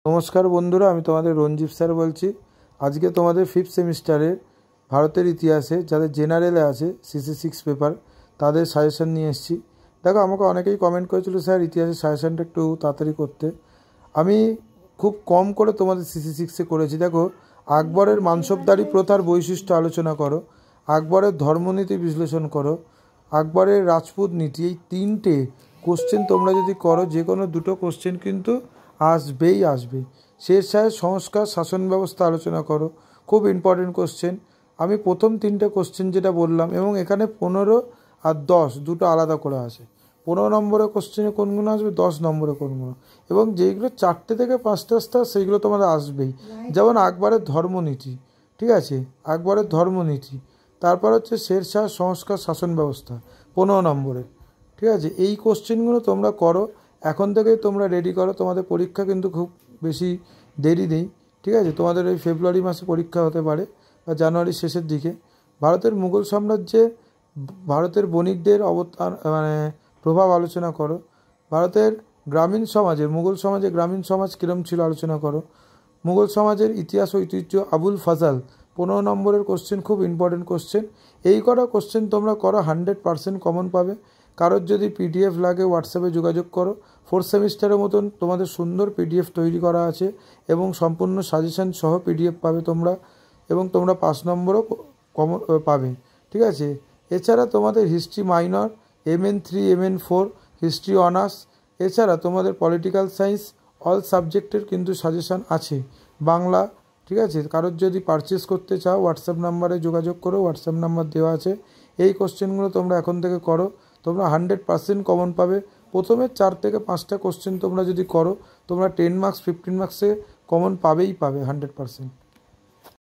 নমস্কার বন্ধুরা, আমি তোমাদের রঞ্জিত স্যার বলছি। আজকে তোমাদের 5th সেমিস্টারের ভারতের ইতিহাসে যাদের জেনারেলে আছে CC6 পেপার তাদের সাজেশন নিয়ে এসেছি। দেখো, আমাকে অনেকেই কমেন্ট করেছিল স্যার ইতিহাসের সাজেশনটা একটু তাড়াতাড়ি করতে। আমি খুব কম করে তোমাদের CC6-এ করেছি। দেখো, আকবরের মানসবদারি প্রথার বৈশিষ্ট্য আলোচনা করো, আকবরের ধর্মনীতি বিশ্লেষণ করো, আকবরের রাজপুত নীতি, এই 3টে কোশ্চেন তোমরা যদি করো, যে কোনো 2টো কোশ্চেন কিন্তু আসবে। শেরশাহের সংস্কার শাসন ব্যবস্থা আলোচনা করো, খুব ইম্পর্টেন্ট কোশ্চেন। আমি প্রথম 3টে কোশ্চেন যেটা বললাম, এবং এখানে 15 আর 10 দুটো আলাদা করে আসে। 15 নম্বরের কোশ্চেনে কোনগুলো আসবে, 10 নম্বরে কোনগুলো, এবং যেইগুলো 4টে থেকে 5টা স্টার সেইগুলো তোমাদের আসবেই। যেমন আকবরের ধর্মনীতি, ঠিক আছে, আকবরের ধর্মনীতি। তারপর হচ্ছে শেরশাহ সংস্কার শাসন ব্যবস্থা 15 নম্বরে, ঠিক আছে। এই কোশ্চেনগুলো তোমরা করো, এখন থেকেই তোমরা রেডি করো। তোমাদের পরীক্ষা কিন্তু খুব বেশি দেরি নেই, ঠিক আছে। তোমাদের এই ফেব্রুয়ারি মাসে পরীক্ষা হতে পারে বা জানুয়ারির শেষের দিকে। ভারতের মুঘল সাম্রাজ্যে ভারতের বণিকদের অবদান প্রভাব আলোচনা করো। ভারতের গ্রামীণ সমাজে, মুঘল সমাজে গ্রামীণ সমাজ কীরকম ছিল আলোচনা করো। মুঘল সমাজের ইতিহাস ঐতিহ্য আবুল ফাজাল 15 নম্বরের কোশ্চেন, খুব ইম্পর্টেন্ট কোশ্চেন। এই কটা কোশ্চেন তোমরা করো, 100% কমন পাবে। কারোর যদি PDF লাগে হোয়াটসঅ্যাপে যোগাযোগ করো। 4th সেমিস্টারের মতন তোমাদের সুন্দর PDF তৈরি করা আছে, এবং সম্পূর্ণ সাজেশন সহ PDF পাবে তোমরা, এবং তোমরা 5 নম্বরও কমন পাবে, ঠিক আছে। এছাড়া তোমাদের history minor, MN3 MN4 history honours, এছাড়া তোমাদের পলিটিক্যাল সায়েন্স অল সাবজেক্টের কিন্তু সাজেশন আছে, বাংলা, ঠিক আছে। কারোর যদি পারচেস করতে চাও হোয়াটসঅ্যাপ নাম্বারে যোগাযোগ করো, হোয়াটসঅ্যাপ নাম্বার দেওয়া আছে। এই কোশ্চেনগুলো তোমরা এখন থেকে করো, তোমরা 100% কমন পাবে। প্রথমে 4 থেকে 5টা কোশ্চেন তোমরা যদি করো, তোমরা 10 মার্কস 15 মার্কসে কমন পাবেই পাবে 100%।